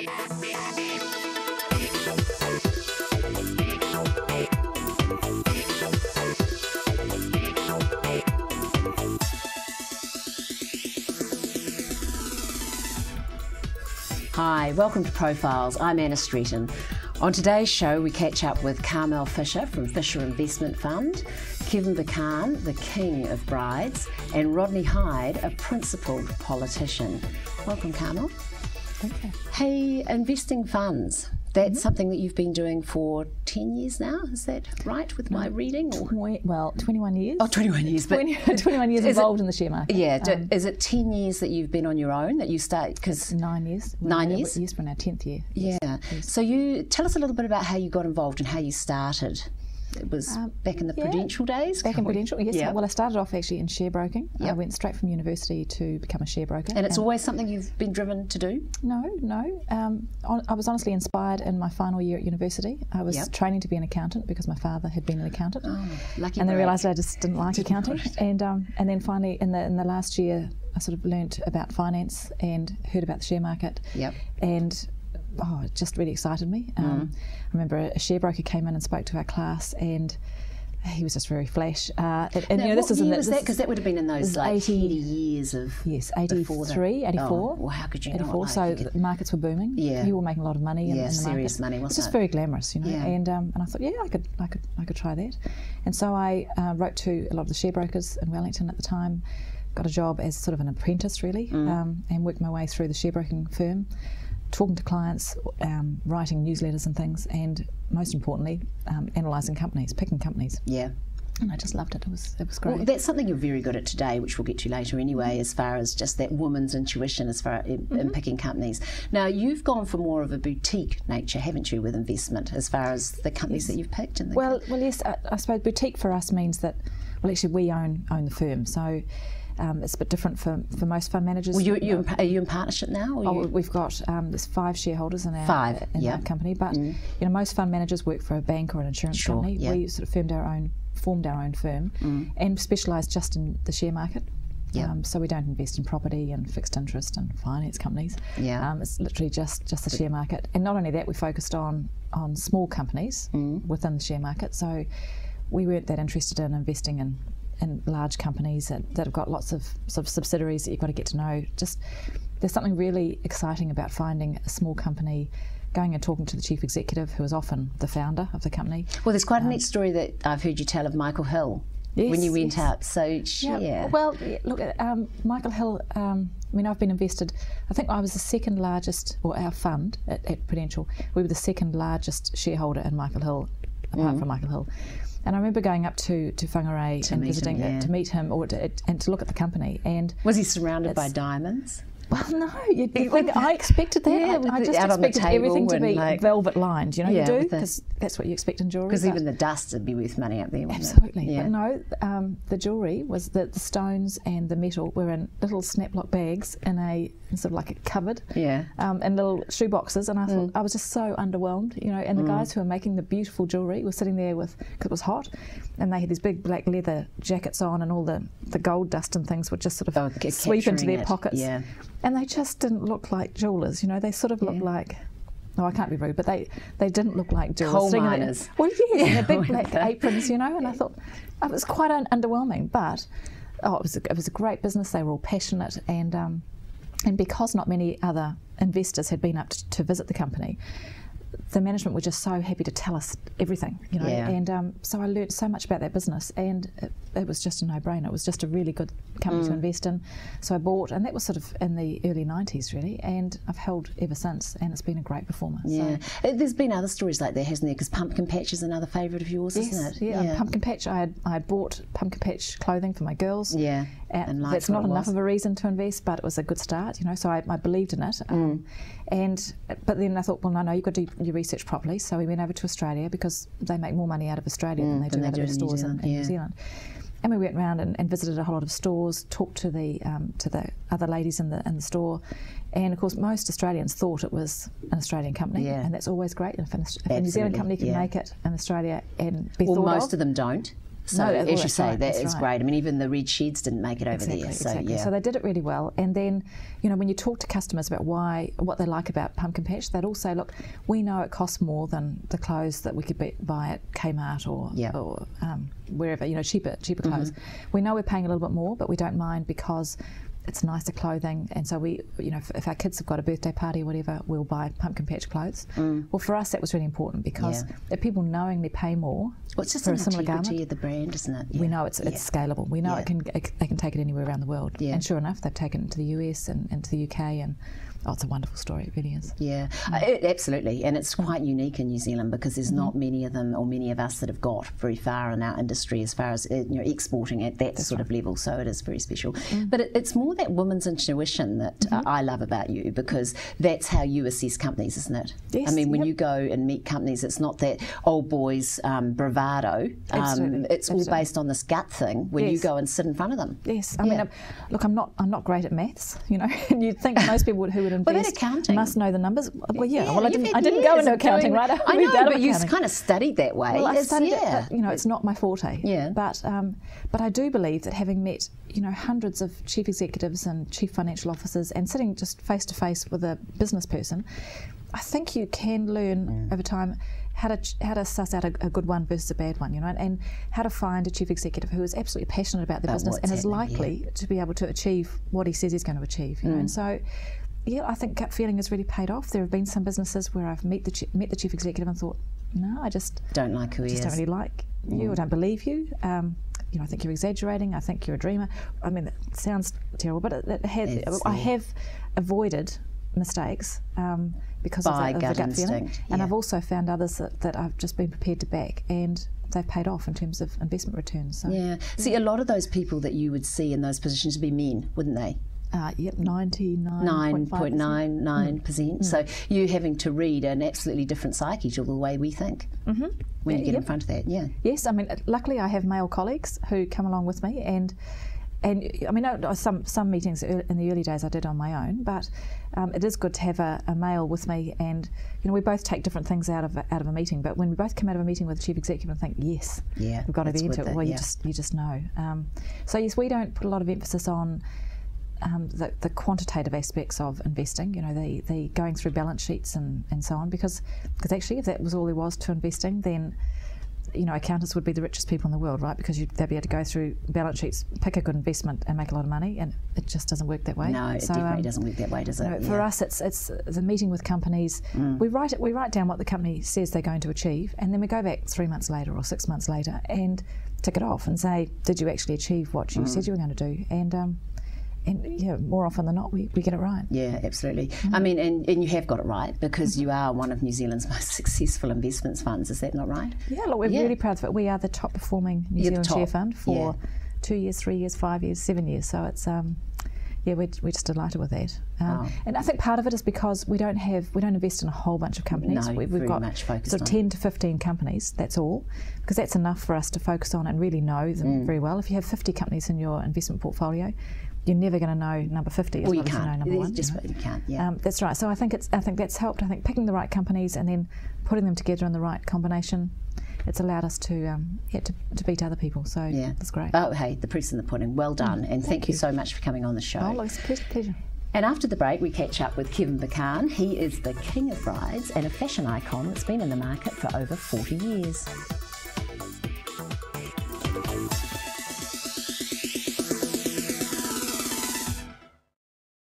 Hi, welcome to Profiles. I'm Annah Stretton. On today's show, we catch up with Carmel Fisher from Fisher Investment Fund, Kevin Buchan, the king of brides, and Rodney Hyde, a principled politician. Welcome, Carmel. Thank you. Hey, investing funds. That's something that you've been doing for 10 years now, is that right with my reading? Well, 21 years. Oh, 21 years. But 21 years involved in the share market. Yeah. Is it 10 years that you've been on your own, that you started? 9 years. 9 years? Yes, we're in our 10th year. Yeah. Yes. So you tell us a little bit about how you got involved and how you started. It was back in the Prudential days? Back in Prudential, yes. Yeah. Well, I started off actually in share broking. Yep. I went straight from university to become a share broker. And it's always something you've been driven to do? No. I was honestly inspired in my final year at university. I was training to be an accountant because my father had been an accountant. Oh, lucky And then break. realised I just didn't like accounting. And then finally, in the last year, I sort of learnt about finance and heard about the share market. Yep. And it just really excited me. I remember a share broker came in and spoke to our class, and he was just very flash. Now, this what year was that? Because that would have been in those like 80 years of... Yes, 83, 84. Oh, well, how could you 84, not like so the markets were booming. Yeah. You were making a lot of money in the market. Serious money, wasn't it? It's just very glamorous, you know. Yeah. And I thought, I could try that. And so I wrote to a lot of the share brokers in Wellington at the time, got a job as sort of an apprentice really, and worked my way through the share broking firm, talking to clients, writing newsletters and things, and most importantly, analysing companies, picking companies. Yeah. And I just loved it. It was great. Well, that's something you're very good at today, which we'll get to later anyway, as far as just that woman's intuition as far in picking companies. Now, you've gone for more of a boutique nature, haven't you, with investment, as far as the companies that you've picked? Well, yes, I suppose boutique for us means that, well, actually we own the firm, so it's a bit different for most fund managers. Well, are you in partnership now? Or we've got there's 5 shareholders in our our company, but most fund managers work for a bank or an insurance company. Yeah. We sort of formed our own firm and specialised just in the share market. Yeah. So we don't invest in property and fixed interest and finance companies. Yeah. It's literally just the share market. And not only that, we focused on small companies within the share market. So we weren't that interested in investing in large companies that have got lots of sort of subsidiaries that you've got to get to know. Just there's something really exciting about finding a small company, going and talking to the chief executive, who is often the founder of the company. Well, there's quite a neat story that I've heard you tell of Michael Hill when you went out. So share. Yeah. Well, look, Michael Hill. I've been invested. I think I was the second largest, or our fund at Prudential. We were the second largest shareholder in Michael Hill, apart from Michael Hill. And I remember going up to Whangarei and visiting to meet him and to look at the company. And was he surrounded by diamonds? Well, no. I expected that. Yeah, I just expected everything to be velvet lined. You do, because that's what you expect in jewellery. Because even the dust would be worth money up there. Absolutely. Yeah. But no, the jewellery was that the stones and the metal were in little snaplock bags in a sort of like a cupboard. Yeah. In little shoe boxes, and I thought I was just so underwhelmed. And the guys who were making the beautiful jewellery were sitting there because it was hot, and they had these big black leather jackets on, and all the gold dust and things would just sort of sweep into their pockets. Yeah. And they just didn't look like jewellers, They sort of looked like, I can't be rude, but they didn't look like jewellers. Coal miners. Well, yes, and their big black aprons, and I thought it was quite underwhelming. But it was a great business. They were all passionate, and because not many other investors had been up to visit the company, the management were just so happy to tell us everything, and so I learnt so much about that business, and it was just a no-brainer. It was just a really good company to invest in, so I bought, and that was sort of in the early 90s really, and I've held ever since, and it's been a great performer. Yeah, so. There's been other stories like that, hasn't there? Because Pumpkin Patch is another favourite of yours, isn't it? Yeah. Pumpkin Patch, I bought Pumpkin Patch clothing for my girls. Yeah, and that's not enough of a reason to invest, but it was a good start, so I believed in it. But then I thought, well, no, you've got to do your research properly. So we went over to Australia because they make more money out of Australia than they do out of their stores in New Zealand. And we went around and visited a whole lot of stores, talked to the other ladies in the store, and of course most Australians thought it was an Australian company, and that's always great. If a New Zealand company can make it in Australia and be thought of. Well, most of them don't. So No, as you say, right, that is that's right. great. I mean, even the red sheds didn't make it over there. So Exactly. yeah. So they did it really well. And then, you know, when you talk to customers about what they like about Pumpkin Patch, they'd all say, look, we know it costs more than the clothes that we could buy at Kmart or wherever, you know, cheaper clothes. We know we're paying a little bit more, but we don't mind because it's nicer clothing, and so we, you know, if our kids have got a birthday party or whatever, we'll buy Pumpkin Patch clothes. Well, for us that was really important because if people knowingly pay more it's just for an a similar integrity garment, of the brand, isn't it? we know it's scalable. We know they can take it anywhere around the world. Yeah. And sure enough, they've taken it to the US and to the UK, and it's a wonderful story. It really is. Yeah, absolutely, and it's quite unique in New Zealand because there's not many of them, or many of us, that have got very far in our industry as far as exporting at that sort of level. So it is very special. But it's more that woman's intuition that I love about you, because that's how you assess companies, isn't it? Yes, I mean, when you go and meet companies, it's not that old boys bravado. It's all based on this gut thing when you go and sit in front of them. Yes, I mean, look, I'm not great at maths, you know. And you'd think most people who would invest accounting must know the numbers. Well, I didn't had go into years of accounting, right? I know, but you accounting. kind of studied that way. Well, I studied it, but, you know, it's not my forte. Yeah. But I do believe that having met, you know, hundreds of chief executives and chief financial officers and sitting just face to face with a business person, I think you can learn over time how to suss out a good one versus a bad one, you know, and how to find a chief executive who is absolutely passionate about the business and is likely to be able to achieve what he says he's going to achieve, you know. And so, yeah, I think gut feeling has really paid off. There have been some businesses where I've met the chief executive and thought, no, I just don't like who he is. Don't really like you. I don't believe you. You know, I think you're exaggerating. I think you're a dreamer. I mean, it sounds terrible, but I have avoided mistakes because of the gut feeling. And I've also found others that I've just been prepared to back, and they've paid off in terms of investment returns. So, See, a lot of those people that you would see in those positions would be men, wouldn't they? Yep, 99.99%. So you having to read an absolutely different psyche to the way we think when you get in front of that. Yes, I mean, luckily I have male colleagues who come along with me, and I mean, some meetings in the early days I did on my own, but it is good to have a male with me, and you know, we both take different things out of a meeting. But when we both come out of a meeting with the chief executive and think, yes, we've got to be into it, well, you just know. So yes, we don't put a lot of emphasis on the quantitative aspects of investing, you know, the going through balance sheets and so on, because actually if that was all there was to investing, then, you know, accountants would be the richest people in the world, right? Because they'd be able to go through balance sheets, pick a good investment and make a lot of money, and it just doesn't work that way. No, it definitely doesn't work that way, does it? You know, for us, it's the meeting with companies. We write down what the company says they're going to achieve, and then we go back 3 months later or 6 months later and tick it off and say, did you actually achieve what you said you were going to do? And yeah, more often than not, we get it right. Yeah, absolutely. I mean, and you have got it right, because you are one of New Zealand's most successful investments funds. Is that not right? Yeah, look, we're really proud of it. We are the top performing New Zealand share fund for 2 years, 3 years, 5 years, 7 years. So it's we're just delighted with that. And I think part of it is because we don't invest in a whole bunch of companies. No, we've got sort of 10 to 15 companies. That's all, because that's enough for us to focus on and really know them very well. If you have 50 companies in your investment portfolio, you're never going to know number 50 as well as you know number 1. You can't. Yeah, that's right. So I think that's helped. I think picking the right companies and then putting them together in the right combination, it's allowed us to beat other people. So that's great. Oh, hey, the proof's in the pudding. Well done, and thank you so much for coming on the show. Oh, it's a pleasure. And after the break, we catch up with Kevin Bachan. He is the king of brides and a fashion icon that's been in the market for over 40 years.